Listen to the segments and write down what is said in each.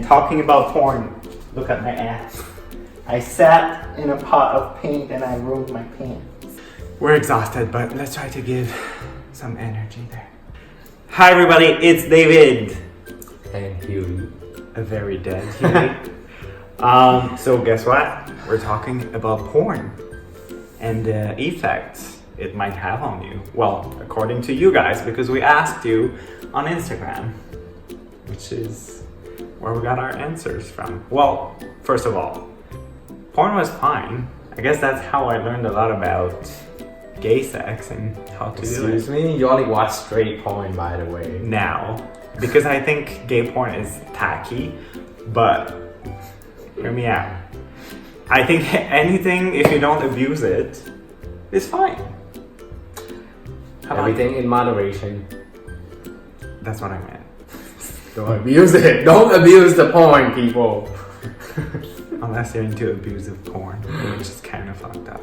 talking about porn, look at my ass. I sat in a pot of paint and I ruined my pants. We're exhausted, but let's try to give some energy there. Hi everybody, it's David. And Huey. A very dead Huey. So guess what? We're talking about porn and the effects it might have on you. Well, according to you guys, because we asked you on Instagram, which is where we got our answers from. Well, first of all, porn was fine. I guess that's how I learned a lot about gay sex and how to do it. Excuse me? You only watch straight porn, by the way. Now, because I think gay porn is tacky, but hear me out. I think anything, if you don't abuse it, is fine. Everything in moderation. That's what I meant. Don't abuse it. Don't abuse the porn, people. Unless you're into abusive porn, which is kind of fucked up.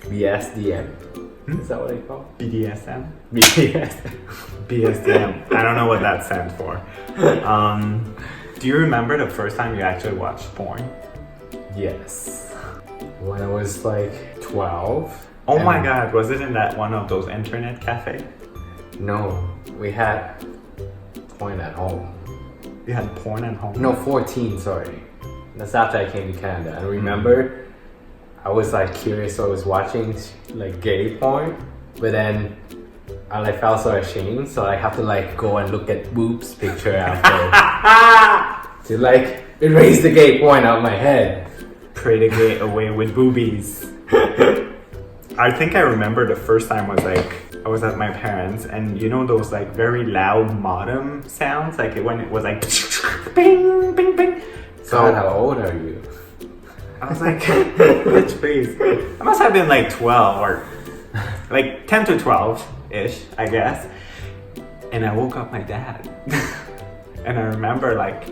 BSDM. Is that what they call it? BDSM? BSDM. BSDM. I don't know what that stands for. Do you remember the first time you actually watched porn? Yes. When I was like 12. Oh my god, was it in that one of those internet cafes? No, we had porn at home. You had porn at home? No, 14, sorry. That's after I came to Canada. And remember, I was like curious, so I was watching like gay porn, but then I like felt so ashamed, so I have to like go and look at boobs picture after to like erase the gay porn out of my head. Pray the gay away with boobies. I think I remember the first time was like, I was at my parents' and you know those like very loud modem sounds? Like when it was like bing, bing, bing. So God, how old are you? I was like, bitch please. I must have been like 12 or like 10 to 12-ish, I guess. And I woke up my dad. And I remember like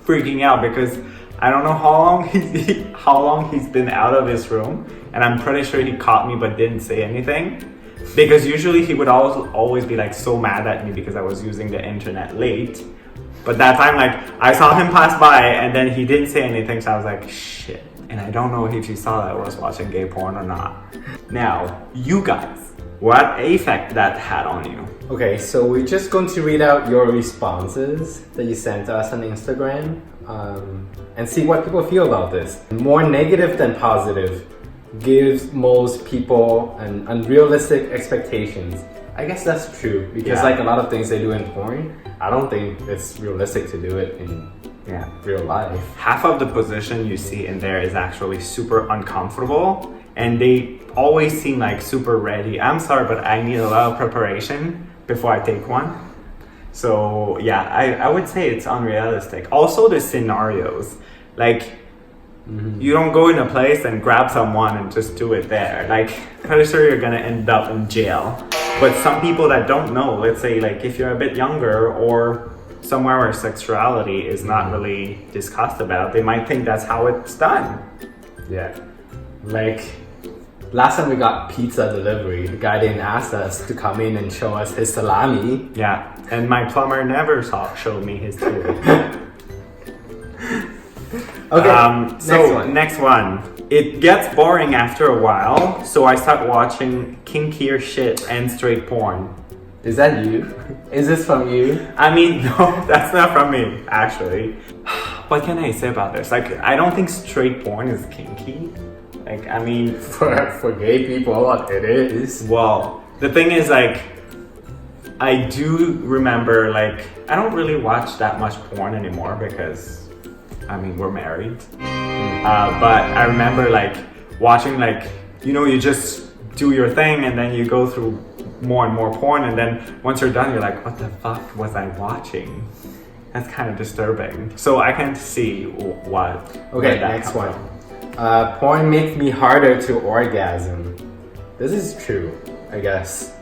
freaking out because I don't know how long he's been out of his room, and I'm pretty sure he caught me but didn't say anything, because usually he would always be like so mad at me because I was using the internet late. But that time, like, I saw him pass by and then he didn't say anything, so I was like, shit. And I don't know if he saw that I was watching gay porn or not. Now, you guys, what effect that had on you? Okay, so we're just going to read out your responses that you sent to us on Instagram. And see what people feel about this. More negative than positive gives most people an unrealistic expectations. I guess that's true because like a lot of things they do in porn, I don't think it's realistic to do it in real life. Half of the position you see in there is actually super uncomfortable and they always seem like super ready. I'm sorry, but I need a lot of preparation before I take one. So yeah, I would say it's unrealistic. Also the scenarios, like you don't go in a place and grab someone and just do it there. Like pretty sure you're gonna end up in jail. But some people that don't know, let's say like if you're a bit younger or somewhere where sexuality is not really discussed about, they might think that's how it's done. Yeah, like last time we got pizza delivery, the guy didn't ask us to come in and show us his salami. Yeah, and my plumber never showed me his too. Okay, next one. It gets boring after a while, so I start watching kinkier shit and straight porn. Is that you? Is this from you? I mean, no, that's not from me, actually. What can I say about this? Like, I don't think straight porn is kinky. Like, I mean... For gay people, it is. Well, the thing is, like, I do remember, like, I don't really watch that much porn anymore because, I mean, we're married. But I remember, like, watching, like, you know, you just do your thing and then you go through more and more porn and then once you're done, you're like, what the fuck was I watching? That's kind of disturbing. So I can see what... Okay, next one. Porn makes me harder to orgasm. This is true, I guess.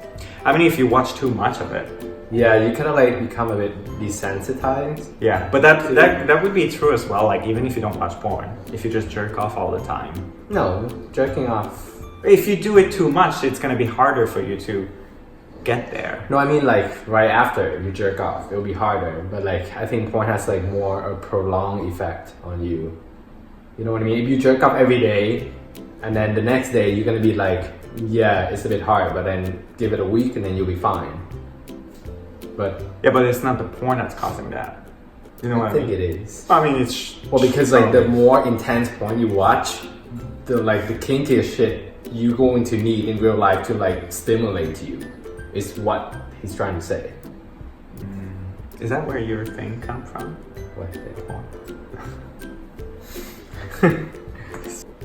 I mean, if you watch too much of it. Yeah, you kind of like become a bit desensitized. Yeah, but that would be true as well, like even if you don't watch porn. If you just jerk off all the time. No, jerking off. If you do it too much, it's going to be harder for you to get there. No, I mean like right after you jerk off, it'll be harder. But like I think porn has like more a prolonged effect on you. You know what I mean? If you jerk off every day, and then the next day you're gonna be like, yeah, it's a bit hard, but then give it a week and then you'll be fine. But Yeah, but it's not the porn that's causing that. You know I what I think mean? it is. I mean, it's Well, because like the more intense porn you watch, the kinkiest shit you're going to need in real life to like stimulate you is what he's trying to say. Is that where your thing come from? What the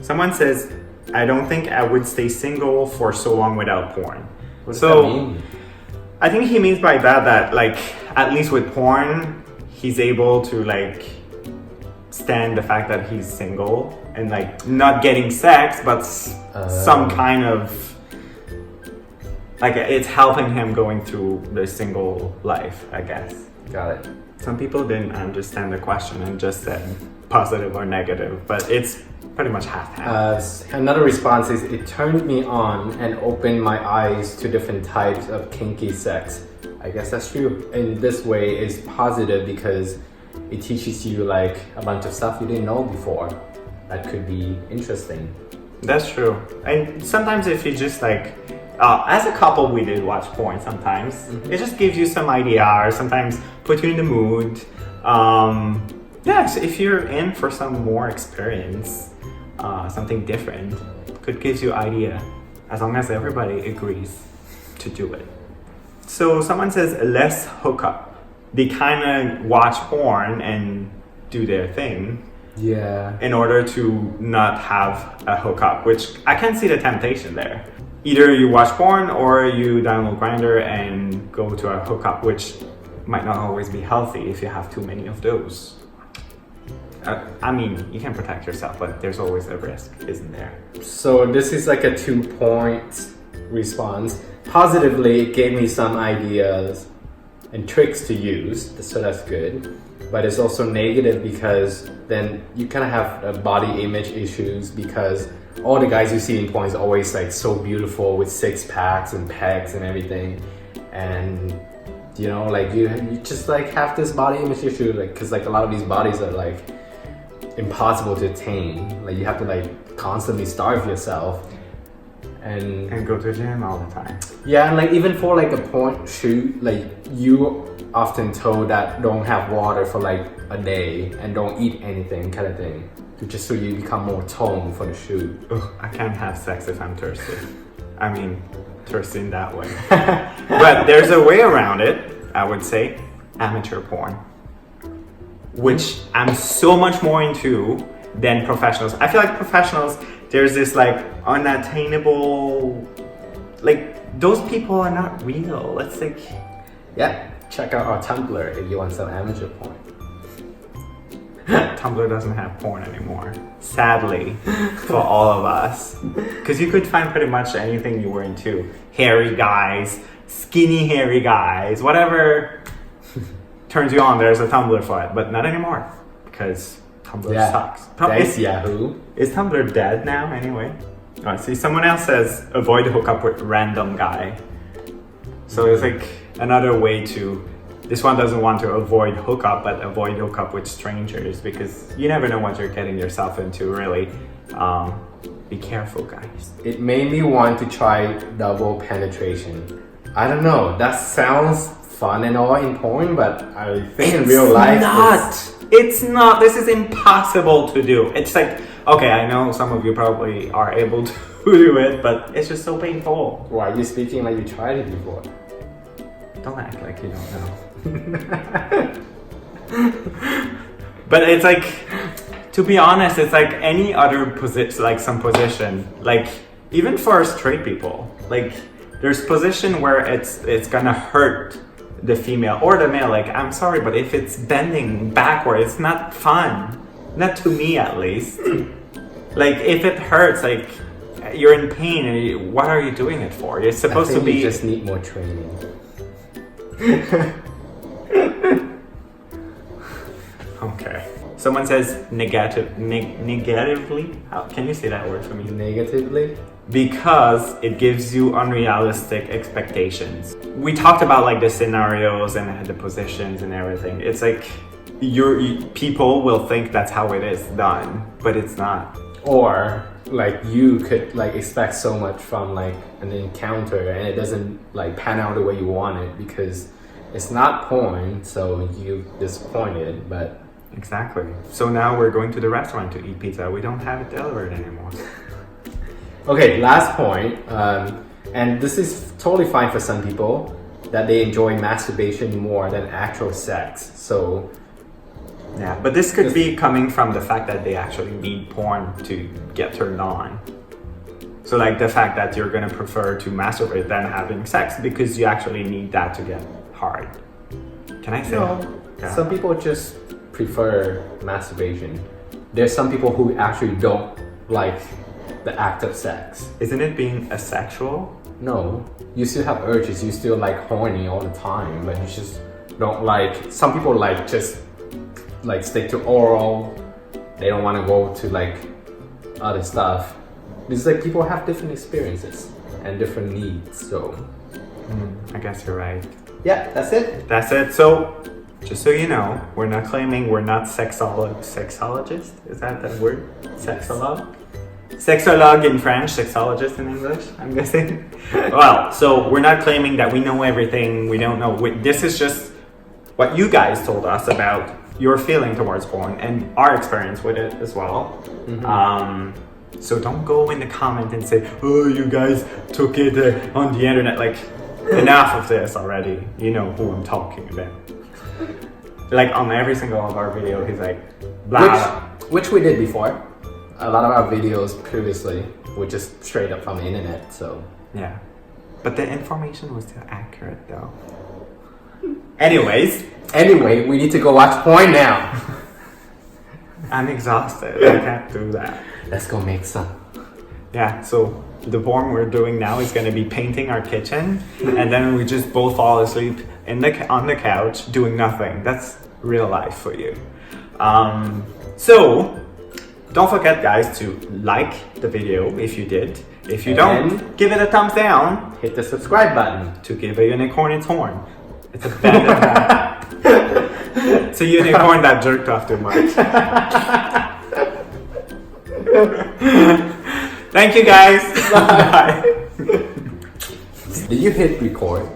Someone says, I don't think I would stay single for so long without porn. What does So, that mean? I think he means by that like, at least with porn, he's able to like stand the fact that he's single and like not getting sex, but some kind of like it's helping him going through the single life, I guess. Got it. Some people didn't understand the question and just said positive or negative, but it's pretty much half-half. Another response is, it turned me on and opened my eyes to different types of kinky sex. I guess that's true. In this way, it's positive because it teaches you like a bunch of stuff you didn't know before. That could be interesting. That's true. And sometimes if you just like, as a couple we did watch porn sometimes. It just gives you some idea or sometimes put you in the mood. Yes, if you're in for some more experience, something different, could gives you idea as long as everybody agrees to do it. So someone says less hookup. They kind of watch porn and do their thing Yeah. in order to not have a hookup, which I can see the temptation there. Either you watch porn or you download Grindr and go to a hookup, which might not always be healthy if you have too many of those. I mean, you can protect yourself, but there's always a risk, isn't there? So this is like a 2-point response. Positively, it gave me some ideas and tricks to use, so that's good. But it's also negative because then you kind of have body image issues because all the guys you see in porn is always like so beautiful with 6-packs and pecs and everything. And you know, like you just like have this body image issue, like because like a lot of these bodies are like impossible to attain. Like you have to like constantly starve yourself and go to the gym all the time. yeah, and like even for like a porn shoot, like you often told that don't have water for like a day and don't eat anything kind of thing, just so you become more toned for the shoot. Ugh, I can't have sex if I'm thirsty. I mean, thirsty in that way. But there's a way around it, I would say. Amateur porn. Which I'm so much more into than professionals. I feel like professionals, there's this like unattainable, like those people are not real. It's like, Yeah, check out our Tumblr if you want some amateur porn. Tumblr doesn't have porn anymore, sadly, for all of us. Because you could find pretty much anything you were into. Hairy guys, skinny hairy guys, whatever turns you on, there's a Tumblr for it. But not anymore, because Tumblr sucks. Thanks, Yahoo. Is Tumblr dead now anyway? Oh, see, someone else says avoid hookup with random guy. So it's like another way to, this one doesn't want to avoid hookup, but avoid hookup with strangers because you never know what you're getting yourself into, really. Be careful, guys. It made me want to try double penetration. I don't know, that sounds fun and all in porn, but I think in real life It's not. This is impossible to do. It's like, okay, I know some of you probably are able to do it, but it's just so painful. Why are you speaking like you tried it before? Don't act like you don't know. But it's like, to be honest, it's like any other position, like some position, like even for straight people, like there's position where it's gonna hurt the female or the male. Like, I'm sorry, but if it's bending backward, it's not fun. Not to me, at least. Like, if it hurts, like you're in pain, and what are you doing it for? You're supposed to be. You just need more training. Okay. Someone says negatively. How can you say that word for me? Negatively? because it gives you unrealistic expectations. We talked about like the scenarios and the positions and everything. It's like people will think that's how it is done, but it's not. Or like you could like expect so much from like an encounter and it doesn't like pan out the way you want it because it's not porn, so you disappointed. But exactly. So now we're going to the restaurant to eat pizza. We don't have it delivered anymore. Okay, last point, and this is totally fine for some people that they enjoy masturbation more than actual sex. So yeah, but this could be coming from the fact that they actually need porn to get turned on. So like the fact that you're gonna prefer to masturbate than having sex because you actually need that to get hard. Can I say that? Some people just prefer masturbation. There's some people who actually don't like the act of sex. Isn't it being asexual? No, you still have urges, you still like horny all the time, but you just don't like, some people like just like stick to oral, they don't want to go to like other stuff. It's like people have different experiences and different needs, so I guess you're right. yeah, that's it. That's it. So just so you know, we're not claiming we're not sexologist. Is that the word? Sexolog? Sexologue in French, sexologist in English, I'm guessing. Well, so we're not claiming that we know everything, we don't know. This is just what you guys told us about your feeling towards porn and our experience with it as well. So don't go in the comment and say, oh, you guys took it on the internet. Like, enough of this already. You know who I'm talking about. Like on every single of our video, he's like, blah. Which we did before. A lot of our videos previously were just straight up from the internet, so yeah. But the information was still accurate though. Anyway, we need to go watch porn now. I'm exhausted. I can't do that. Let's go make some. Yeah, so the porn we're doing now is going to be painting our kitchen, and then we just both fall asleep on the couch doing nothing. That's real life for you. So don't forget, guys, to like the video if you did. If you don't, give it a thumbs down. Hit the subscribe button to give a unicorn its horn. It's a bandit. It's a unicorn that jerked off too much. Thank you, guys. Bye. Did you hit record?